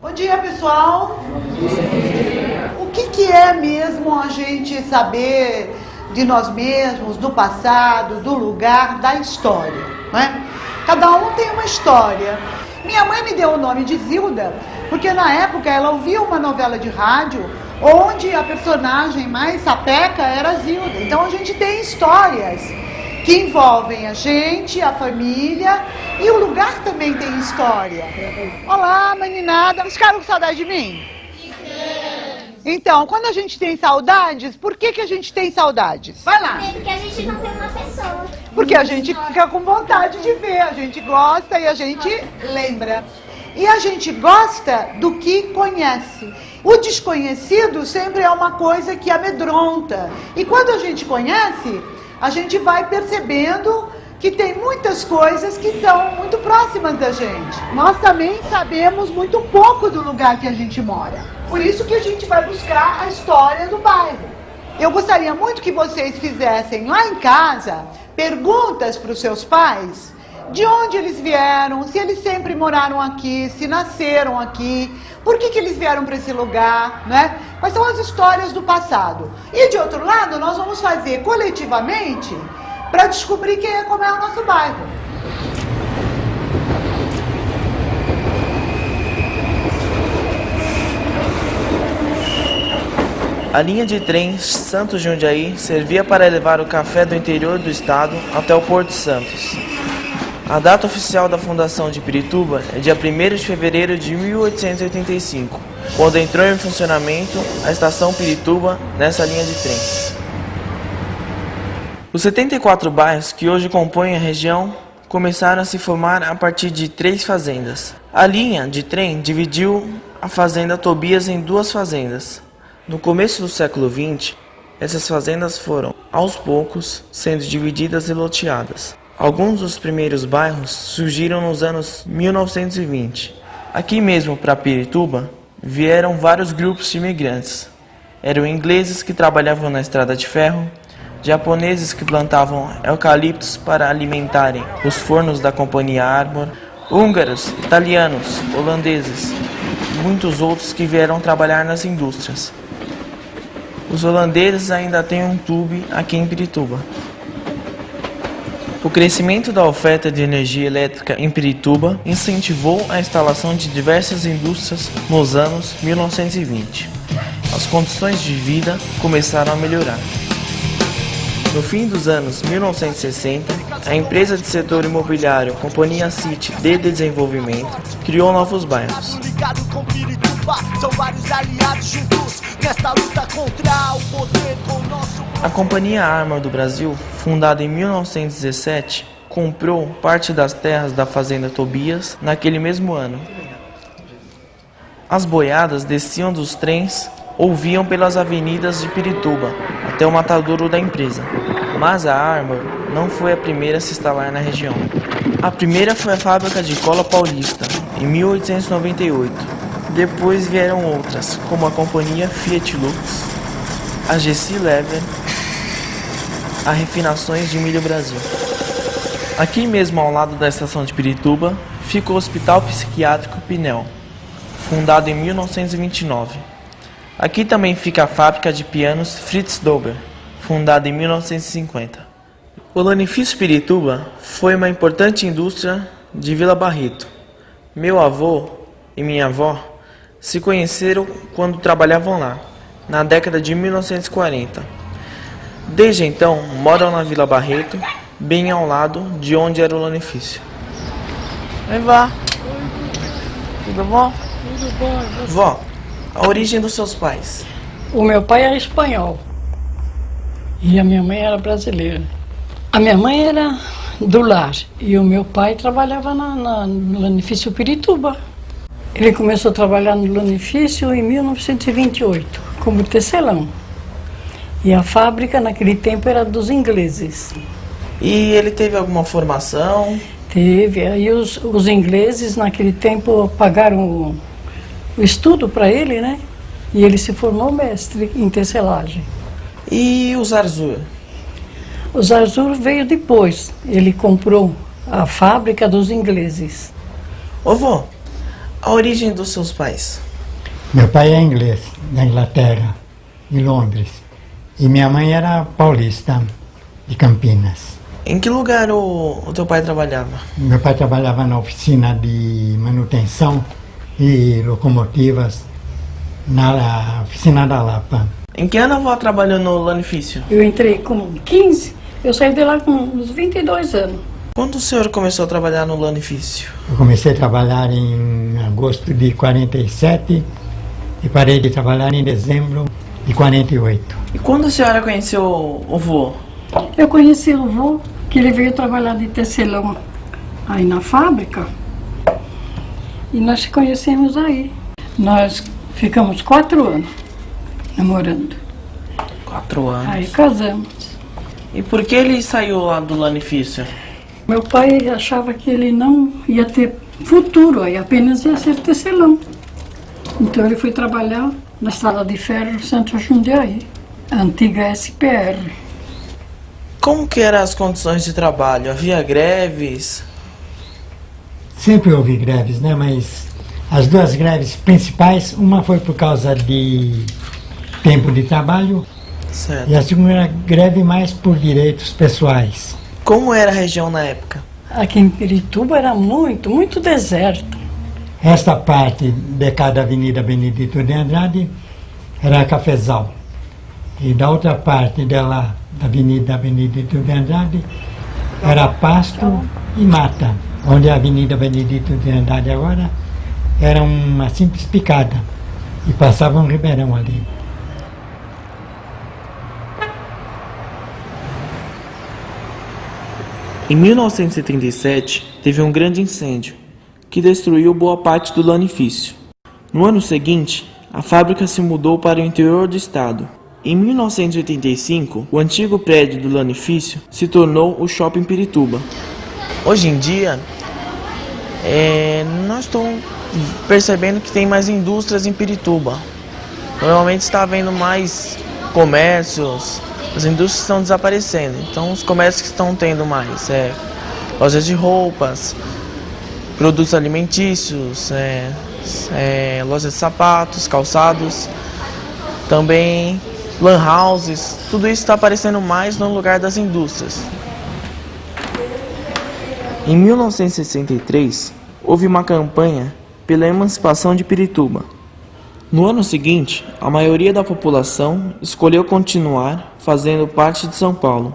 Bom dia, pessoal. Bom dia. O que é mesmo a gente saber de nós mesmos, do passado, do lugar, da história, não é? Cada um tem uma história. Minha mãe me deu o nome de Zilda, porque na época ela ouvia uma novela de rádio onde a personagem mais sapeca era a Zilda. Então a gente tem histórias que envolvem a gente, a família, e o lugar também tem história. Olá, meninada. Vocês ficaram com saudade de mim? Então, quando a gente tem saudades, por que a gente tem saudades? Vai lá. Porque a gente não tem uma pessoa. Porque a gente fica com vontade de ver, a gente gosta e a gente lembra. E a gente gosta do que conhece. O desconhecido sempre é uma coisa que amedronta. E quando a gente conhece, a gente vai percebendo que tem muitas coisas que são muito próximas da gente. Nós também sabemos muito pouco do lugar que a gente mora. Por isso que a gente vai buscar a história do bairro. Eu gostaria muito que vocês fizessem lá em casa perguntas para os seus pais, de onde eles vieram, se eles sempre moraram aqui, se nasceram aqui, por que eles vieram para esse lugar, né? Quais são as histórias do passado. E de outro lado, nós vamos fazer coletivamente para descobrir como é o nosso bairro. A linha de trem Santos-Jundiaí servia para levar o café do interior do estado até o Porto Santos. A data oficial da fundação de Pirituba é dia 1º de fevereiro de 1885, quando entrou em funcionamento a estação Pirituba nessa linha de trem. Os 74 bairros que hoje compõem a região começaram a se formar a partir de 3 fazendas. A linha de trem dividiu a fazenda Tobias em 2 fazendas. No começo do século XX, essas fazendas foram, aos poucos, sendo divididas e loteadas. Alguns dos primeiros bairros surgiram nos anos 1920. Aqui mesmo para Pirituba, vieram vários grupos de imigrantes. Eram ingleses que trabalhavam na estrada de ferro, japoneses que plantavam eucaliptos para alimentarem os fornos da Companhia Armor, húngaros, italianos, holandeses e muitos outros que vieram trabalhar nas indústrias. Os holandeses ainda têm um tube aqui em Pirituba. O crescimento da oferta de energia elétrica em Pirituba incentivou a instalação de diversas indústrias nos anos 1920. As condições de vida começaram a melhorar. No fim dos anos 1960, a empresa de setor imobiliário Companhia City de Desenvolvimento criou novos bairros. A Companhia Armor do Brasil, fundada em 1917, comprou parte das terras da fazenda Tobias naquele mesmo ano. As boiadas desciam dos trens ou vinham pelas avenidas de Pirituba até o matadouro da empresa. Mas a Armor não foi a primeira a se instalar na região. A primeira foi a fábrica de cola paulista, em 1898. Depois vieram outras, como a Companhia Fiat Lux, a GC Lever, a Refinações de Milho Brasil. Aqui mesmo ao lado da estação de Pirituba, fica o Hospital Psiquiátrico Pinel, fundado em 1929. Aqui também fica a fábrica de pianos Fritz Dober, fundada em 1950. O Lanifício Pirituba foi uma importante indústria de Vila Barreto. Meu avô e minha avó se conheceram quando trabalhavam lá, na década de 1940. Desde então, moram na Vila Barreto, bem ao lado de onde era o Lanifício. Oi, vó. Tudo bom? Tudo bom. Vó, a origem dos seus pais? O meu pai era espanhol e a minha mãe era brasileira. A minha mãe era do lar e o meu pai trabalhava no Lanifício Pirituba. Ele começou a trabalhar no Lanifício em 1928, como tecelão. E a fábrica naquele tempo era dos ingleses. E ele teve alguma formação? Teve. Aí os ingleses naquele tempo pagaram o estudo para ele, né? E ele se formou mestre em tecelagem. E o Zarzur? O Zarzur veio depois. Ele comprou a fábrica dos ingleses. Ô vó, A origem dos seus pais? Meu pai é inglês, da Inglaterra, de Londres. E minha mãe era paulista, de Campinas. Em que lugar o teu pai trabalhava? Meu pai trabalhava na oficina de manutenção e locomotivas, na oficina da Lapa. Em que ano a avó trabalhou no Lanifício? Eu entrei com 15, eu saí de lá com uns 22 anos. Quando o senhor começou a trabalhar no Lanifício? Eu comecei a trabalhar em agosto de 47 e parei de trabalhar em dezembro de 48. E quando a senhora conheceu o vô? Eu conheci o vô, que ele veio trabalhar de tecelão aí na fábrica. E nós se conhecemos aí. Nós ficamos 4 anos namorando. 4 anos. Aí casamos. E por que ele saiu lá do Lanifício? Meu pai achava que ele não ia ter futuro, aí apenas ia ser tecelão. Então ele foi trabalhar na Estrada de Ferro no Centro Jundiaí, a antiga SPR. Como que eram as condições de trabalho? Havia greves? Sempre houve greves, né? Mas as duas greves principais, uma foi por causa de tempo de trabalho Certo. e a segunda greve mais por direitos pessoais. Como era a região na época? Aqui em Pirituba era muito deserto. Esta parte de cada Avenida Benedito de Andrade era cafezal. E da outra parte dela, da Avenida Benedito de Andrade, era pasto e mata. Onde a Avenida Benedito de Andrade agora era uma simples picada. E passava um ribeirão ali. Em 1977, teve um grande incêndio, que destruiu boa parte do Lanifício. No ano seguinte, a fábrica se mudou para o interior do estado. Em 1985, o antigo prédio do Lanifício se tornou o Shopping Pirituba. Hoje em dia, nós estamos percebendo que tem mais indústrias em Pirituba. Normalmente está havendo mais comércios, as indústrias estão desaparecendo. Então os comércios que estão tendo mais lojas de roupas, produtos alimentícios, lojas de sapatos, calçados, também lan houses, tudo isso está aparecendo mais no lugar das indústrias. Em 1963, houve uma campanha pela emancipação de Pirituba. No ano seguinte, a maioria da população escolheu continuar fazendo parte de São Paulo.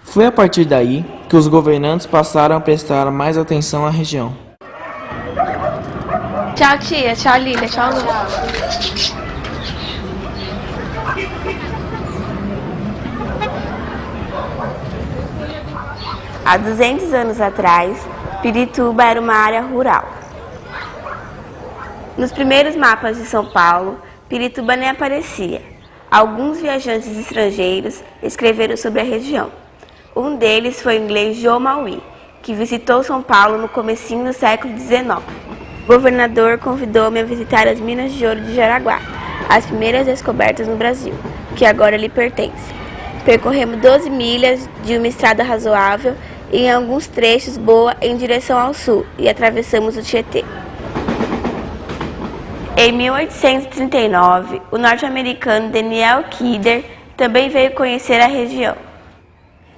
Foi a partir daí que os governantes passaram a prestar mais atenção à região. Tchau, tia. Tchau, Lília. Tchau, Lu. Há 200 anos atrás, Pirituba era uma área rural. Nos primeiros mapas de São Paulo, Pirituba nem aparecia. Alguns viajantes estrangeiros escreveram sobre a região. Um deles foi o inglês João Maui, que visitou São Paulo no comecinho do século XIX. O governador convidou-me a visitar as minas de ouro de Jaraguá, as primeiras descobertas no Brasil, que agora lhe pertence. Percorremos 12 milhas de uma estrada razoável e em alguns trechos boa em direção ao sul e atravessamos o Tietê. Em 1839, o norte-americano Daniel Kidder também veio conhecer a região.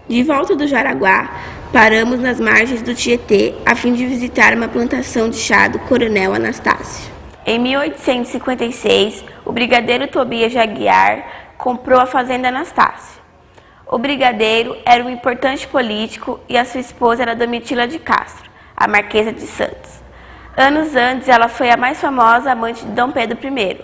De volta do Jaraguá, paramos nas margens do Tietê a fim de visitar uma plantação de chá do Coronel Anastácio. Em 1856, o brigadeiro Tobias de Aguiar comprou a fazenda Anastácio. O brigadeiro era um importante político e a sua esposa era Domitila de Castro, a Marquesa de Santos. Anos antes, ela foi a mais famosa amante de Dom Pedro I.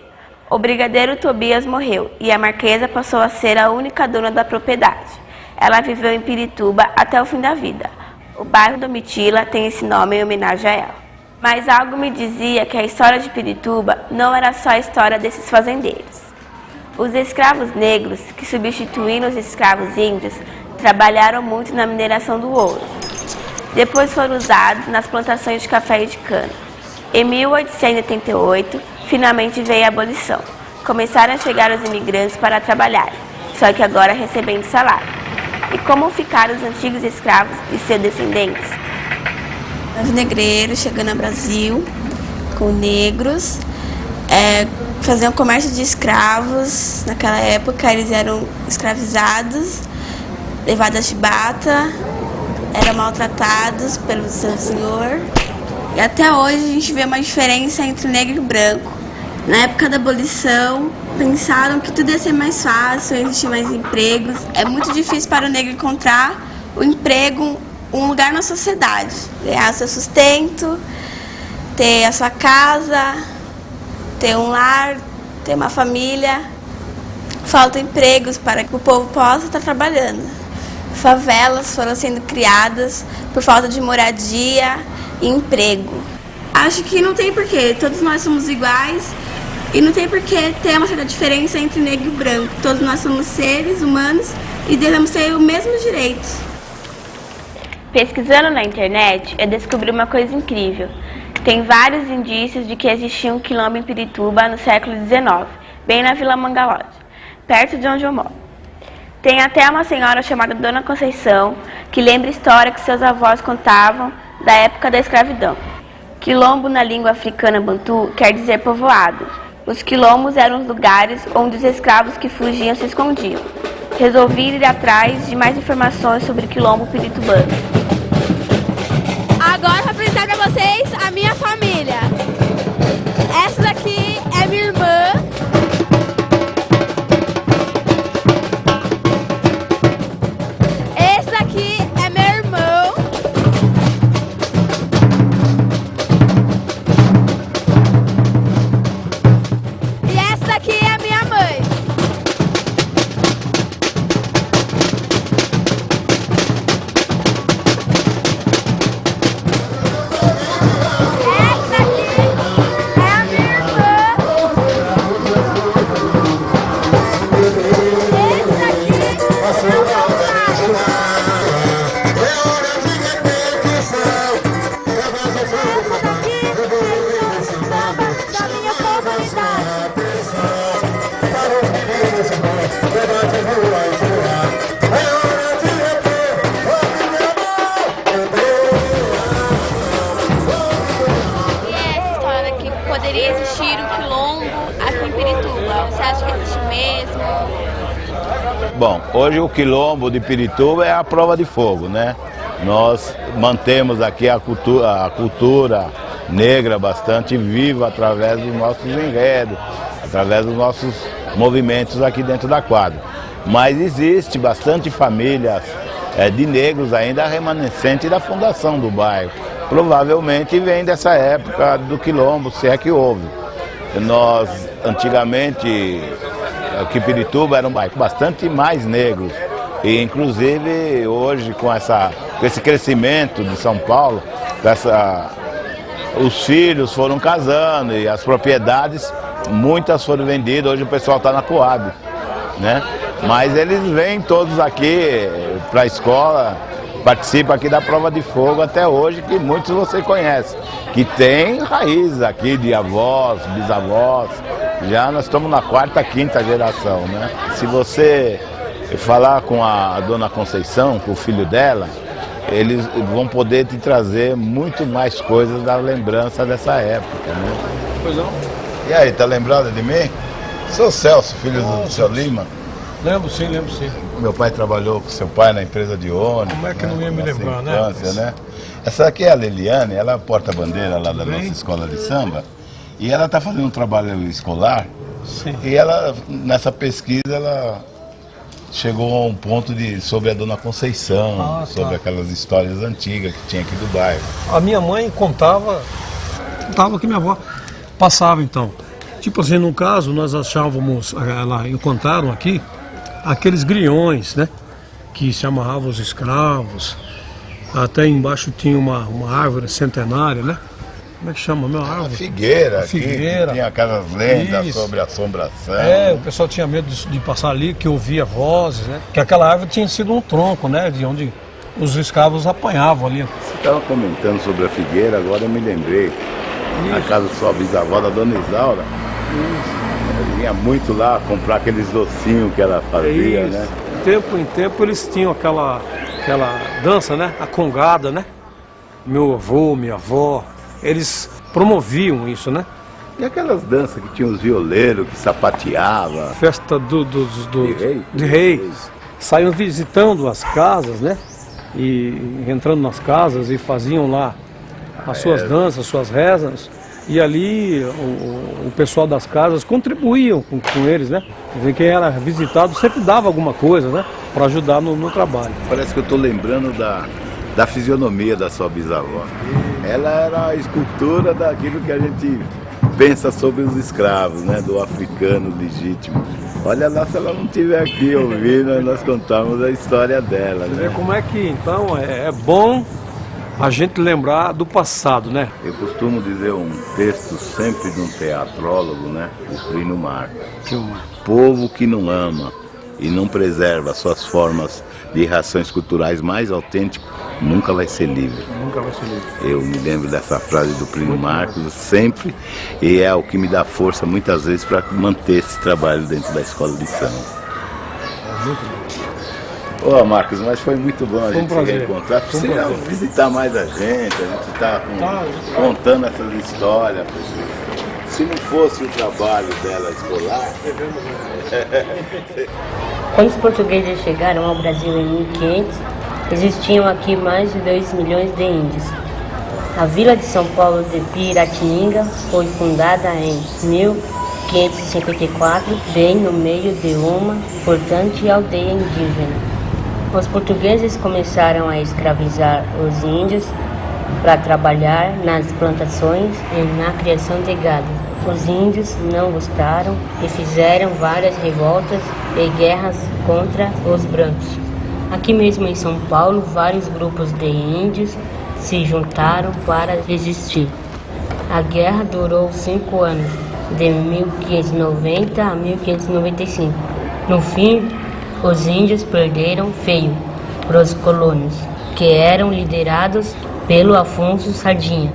O brigadeiro Tobias morreu e a Marquesa passou a ser a única dona da propriedade. Ela viveu em Pirituba até o fim da vida. O bairro Domitila tem esse nome em homenagem a ela. Mas algo me dizia que a história de Pirituba não era só a história desses fazendeiros. Os escravos negros, que substituíram os escravos índios, trabalharam muito na mineração do ouro. Depois foram usados nas plantações de café e de cana. Em 1888, finalmente veio a abolição. Começaram a chegar os imigrantes para trabalhar, só que agora recebendo salário. E como ficaram os antigos escravos e seus descendentes? Os negreiros chegando ao Brasil, com negros, faziam comércio de escravos. Naquela época eles eram escravizados, levados à chibata, eram maltratados pelo seu senhor. E até hoje a gente vê uma diferença entre negro e branco. Na época da abolição, pensaram que tudo ia ser mais fácil, ia existir mais empregos. É muito difícil para o negro encontrar um emprego, um lugar na sociedade, ganhar seu sustento, ter a sua casa, ter um lar, ter uma família. Faltam empregos para que o povo possa estar trabalhando. Favelas foram sendo criadas por falta de moradia e emprego. Acho que não tem porquê, todos nós somos iguais e não tem porquê ter uma certa diferença entre negro e branco. Todos nós somos seres humanos e devemos ter os mesmos direitos. Pesquisando na internet, eu descobri uma coisa incrível. Tem vários indícios de que existia um quilombo em Pirituba no século XIX, bem na Vila Mangalode, perto de onde eu moro. Tem até uma senhora chamada Dona Conceição, que lembra a história que seus avós contavam da época da escravidão. Quilombo na língua africana bantu quer dizer povoado. Os quilombos eram os lugares onde os escravos que fugiam se escondiam. Resolvi ir atrás de mais informações sobre o quilombo piritubano. Agora vou apresentar para vocês a minha família. Essa daqui é minha irmã. Esse daqui é meu irmão. E essa daqui é a minha mãe. Poderia existir o quilombo aqui em Pirituba? Você acha que existe mesmo? Bom, hoje o quilombo de Pirituba é a prova de fogo, né? Nós mantemos aqui a cultura negra bastante viva através dos nossos enredos, através dos nossos movimentos aqui dentro da quadra. Mas existe bastante famílias de negros ainda remanescente da fundação do bairro. Provavelmente vem dessa época do quilombo, se é que houve. Nós, antigamente, aqui em Pirituba era um bairro bastante mais negro. E, inclusive, hoje, com esse crescimento de São Paulo, os filhos foram casando e as propriedades, muitas foram vendidas. Hoje o pessoal está na Coab, né? Mas eles vêm todos aqui para a escola, participam aqui da prova de fogo até hoje, que muitos você conhece, que tem raiz aqui de avós, bisavós, já nós estamos na quarta, quinta geração, né? Se você falar com a Dona Conceição, com o filho dela, eles vão poder te trazer muito mais coisas da lembrança dessa época, né? Pois não. E aí, tá lembrado de mim? Sou Celso, filho do seu Lima. Lembro sim, lembro sim. Meu pai trabalhou com seu pai na empresa de ônibus. Como é que não ia me lembrar, infância, né? né? Essa aqui é a Liliane, ela é porta-bandeira lá da nossa escola de samba. E ela está fazendo um trabalho escolar. Sim. E ela, nessa pesquisa, ela chegou a um ponto sobre a Dona Conceição, sobre aquelas histórias antigas que tinha aqui do bairro. A minha mãe contava que minha avó passava então. Tipo assim, no caso, nós achávamos, ela encontraram aqui, aqueles grilhões, né? Que se amarravam os escravos. Até embaixo tinha uma árvore centenária, né? Como é que chama a minha árvore? A figueira, a figueira. Que tinha aquelas lendas sobre assombração. O pessoal tinha medo de passar ali, que ouvia vozes, né? Que aquela árvore tinha sido um tronco, né? De onde os escravos apanhavam ali. Você estava comentando sobre a figueira, agora eu me lembrei. Isso. Na casa da sua bisavó, da Dona Isaura. Eu vinha muito lá comprar aqueles docinhos que ela fazia, né? De tempo em tempo eles tinham aquela dança, né? A congada, né? Meu avô, minha avó, eles promoviam isso, né? E aquelas danças que tinha os violeiros, que sapateava. Festa de reis. Saíam visitando as casas, né? E entrando nas casas e faziam lá as suas danças, suas rezas. E ali o pessoal das casas contribuíam com eles, né? Quem era visitado sempre dava alguma coisa, né? Para ajudar no trabalho. Parece que eu estou lembrando da fisionomia da sua bisavó. Ela era a escultura daquilo que a gente pensa sobre os escravos, né? Do africano legítimo. Olha lá, se ela não estiver aqui ouvindo, nós contamos a história dela, né? Você vê como é que, então, é bom a gente lembrar do passado, né? Eu costumo dizer um texto sempre de um teatrólogo, né? O Plínio Marcos. Povo que não ama e não preserva suas formas de reações culturais mais autênticas nunca vai ser livre. Nunca vai ser livre. Eu me lembro dessa frase do Plínio Marcos sempre, e é o que me dá força muitas vezes para manter esse trabalho dentro da escola de samba. Muito bom. Ô Marcos, mas foi muito bom a gente se reencontrar. Precisa visitar mais a gente está contando essas histórias. Se não fosse o trabalho dela escolar... Quando os portugueses chegaram ao Brasil em 1500, existiam aqui mais de 2 milhões de índios. A vila de São Paulo de Piratininga foi fundada em 1554, bem no meio de uma importante aldeia indígena. Os portugueses começaram a escravizar os índios para trabalhar nas plantações e na criação de gado. Os índios não gostaram e fizeram várias revoltas e guerras contra os brancos. Aqui mesmo em São Paulo, vários grupos de índios se juntaram para resistir. A guerra durou 5 anos, de 1590 a 1595. No fim, os índios perderam feio para os colonos, que eram liderados pelo Afonso Sardinha.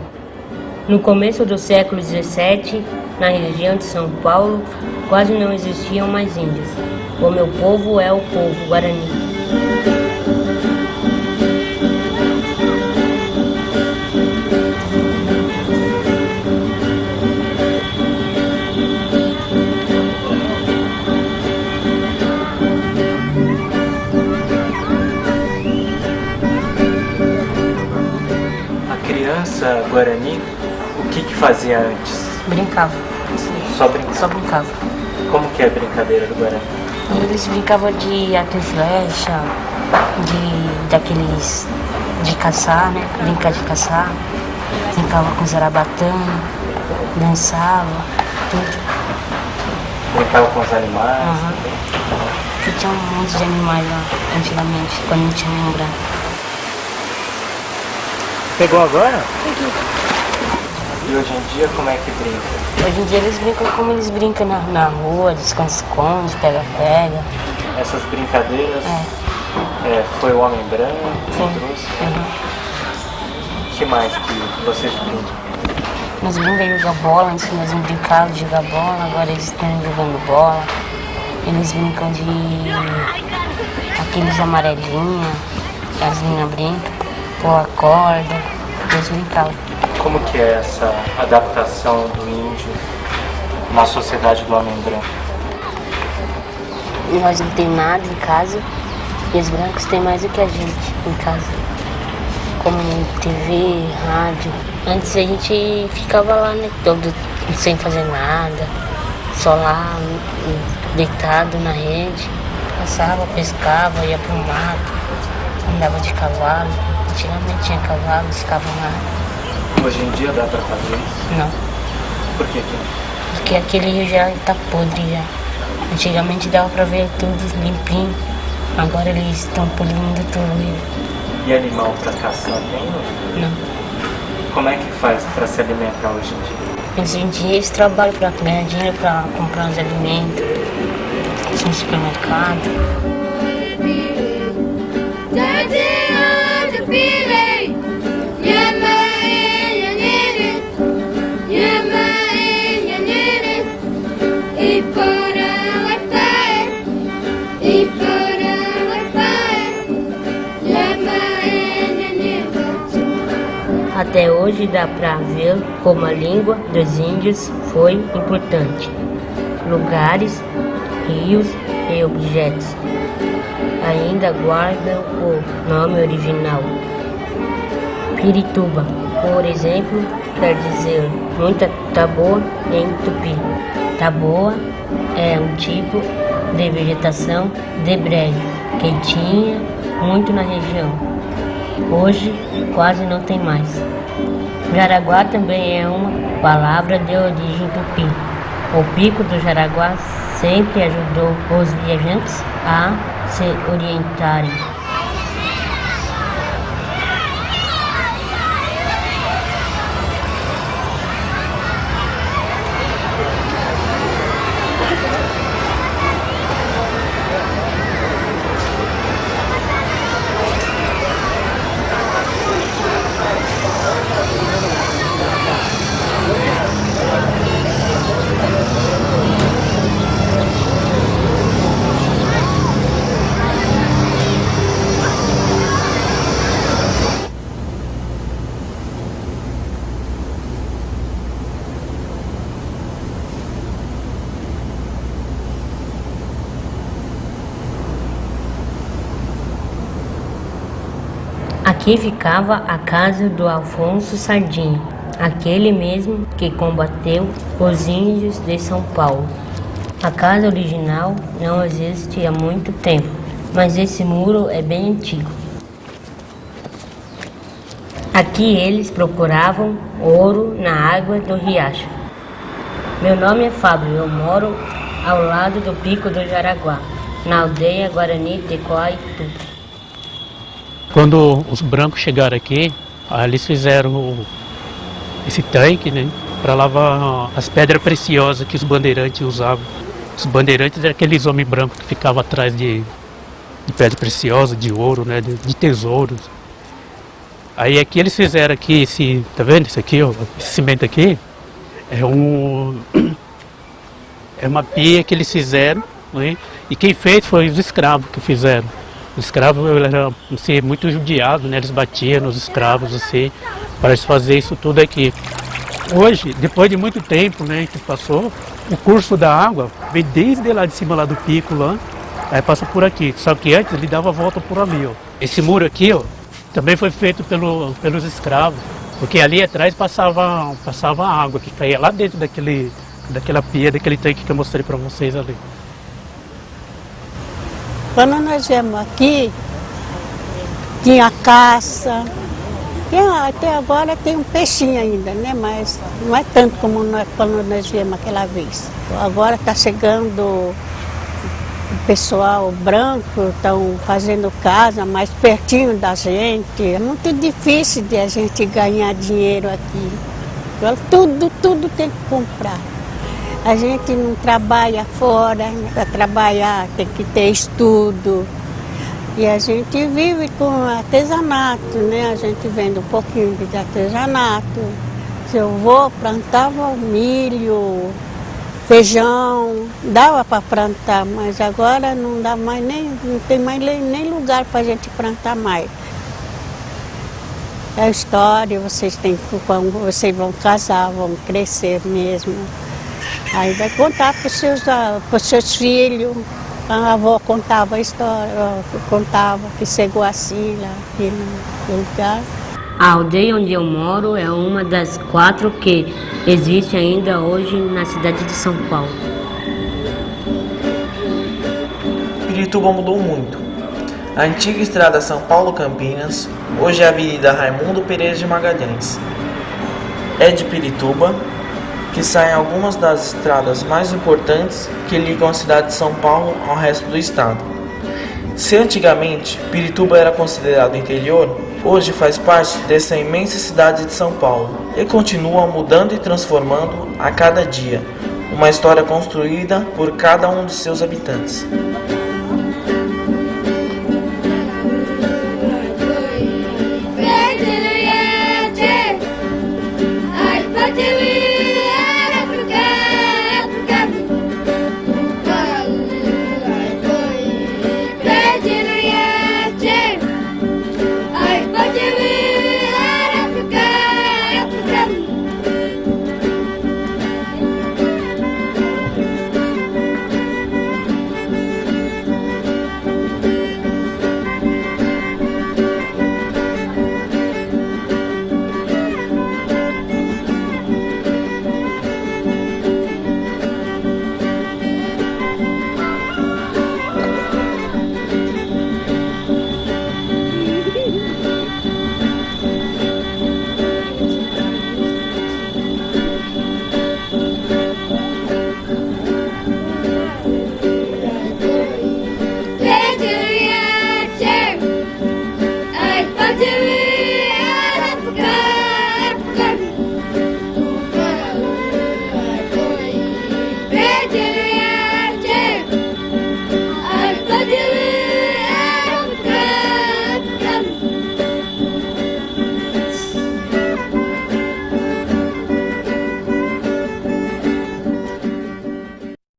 No começo do século XVII, na região de São Paulo, quase não existiam mais índios. O meu povo é o povo Guarani. Guarani, o que fazia antes? Brincava. Só brincava? Só brincava. Como que é a brincadeira do Guarani? Eles brincavam de arco e flecha, de caçar, né? Brincar de caçar. Brincava com zarabatana, dançava, tudo. Brincava com os animais? Aham. Porque tinha um monte de animais lá, antigamente, quando não tinha nenhum branco. Pegou agora? Peguei. E hoje em dia como é que brinca? Hoje em dia eles brincam como eles brincam na rua, de esconde-esconde, pega-pega. Essas brincadeiras foi o Homem Branco que trouxe? O que mais que vocês brincam? Nós brincamos de jogar bola, antes nós não brincávamos de jogar bola, agora eles estão jogando bola. Eles brincam de aqueles amarelinhos, as meninas brincam. Pôr a corda, eles brincavam. Como que é essa adaptação do índio na sociedade do homem branco? Nós não tem nada em casa e os brancos têm mais do que a gente em casa. Como TV, rádio. Antes a gente ficava lá, né, todo sem fazer nada, só lá, deitado na rede. Passava, pescava, ia pro mato, andava de cavalo. Antigamente tinha cavalo, ficava lá. Hoje em dia dá pra fazer isso? Não. Por quê? Porque aquele rio já tá podre já. Antigamente dava pra ver tudo limpinho. Agora eles estão poluindo tudo. E animal pra caçar tem? Não. Como é que faz pra se alimentar hoje em dia? Hoje em dia eles trabalham pra ganhar dinheiro pra comprar os alimentos no supermercado. Até hoje dá para ver como a língua dos índios foi importante. Lugares, rios e objetos ainda guardam o nome original. Pirituba, por exemplo, quer dizer muita taboa em tupi. Taboa é um tipo de vegetação de brejo que tinha muito na região. Hoje quase não tem mais. Jaraguá também é uma palavra de origem tupi. O Pico do Jaraguá sempre ajudou os viajantes a se orientarem. Aqui ficava a casa do Afonso Sardinha, aquele mesmo que combateu os índios de São Paulo. A casa original não existe há muito tempo, mas esse muro é bem antigo. Aqui eles procuravam ouro na água do riacho. Meu nome é Fábio, eu moro ao lado do Pico do Jaraguá, na aldeia Guarani de Coaitu. Quando os brancos chegaram aqui, eles fizeram esse tanque, né, para lavar as pedras preciosas que os bandeirantes usavam. Os bandeirantes eram aqueles homens brancos que ficavam atrás de pedra preciosa, de ouro, né, de tesouros. Aí aqui eles fizeram aqui esse, tá vendo isso aqui, ó, esse cimento aqui, é uma pia que eles fizeram, né, e quem fez foi os escravos que fizeram. Os escravos eram assim, muito judiados, né? Eles batiam nos escravos assim, para eles fazerem isso tudo aqui. Hoje, depois de muito tempo, né, que passou, o curso da água vem desde lá de cima lá do pico lá, aí passa por aqui. Só que antes ele dava a volta por ali, ó. Esse muro aqui, ó, também foi feito pelos escravos, porque ali atrás passava água que caía lá dentro daquela pia, daquele tanque que eu mostrei para vocês ali. Quando nós viemos aqui, tinha caça, até agora tem um peixinho ainda, né? Mas não é tanto como quando nós viemos aquela vez. Agora está chegando o pessoal branco, estão fazendo casa mais pertinho da gente. É muito difícil de a gente ganhar dinheiro aqui. Tudo tem que comprar. A gente não trabalha fora, para trabalhar tem que ter estudo. E a gente vive com artesanato, né? A gente vende um pouquinho de artesanato. Se eu vou, plantava milho, feijão, dava para plantar, mas agora não dá mais não tem mais nem lugar para a gente plantar mais. É a história, quando vocês vão casar, vão crescer mesmo. Aí vai contar para os seus filhos. A avó contava a história, contava que chegou assim lá aqui no lugar. A aldeia onde eu moro é uma das 4 que existe ainda hoje na cidade de São Paulo. Pirituba mudou muito. A antiga estrada São Paulo-Campinas, hoje é a Avenida Raimundo Pereira de Magalhães. É de Pirituba que saem algumas das estradas mais importantes que ligam a cidade de São Paulo ao resto do estado. Se antigamente Pirituba era considerado interior, hoje faz parte dessa imensa cidade de São Paulo e continua mudando e transformando a cada dia, uma história construída por cada um de seus habitantes.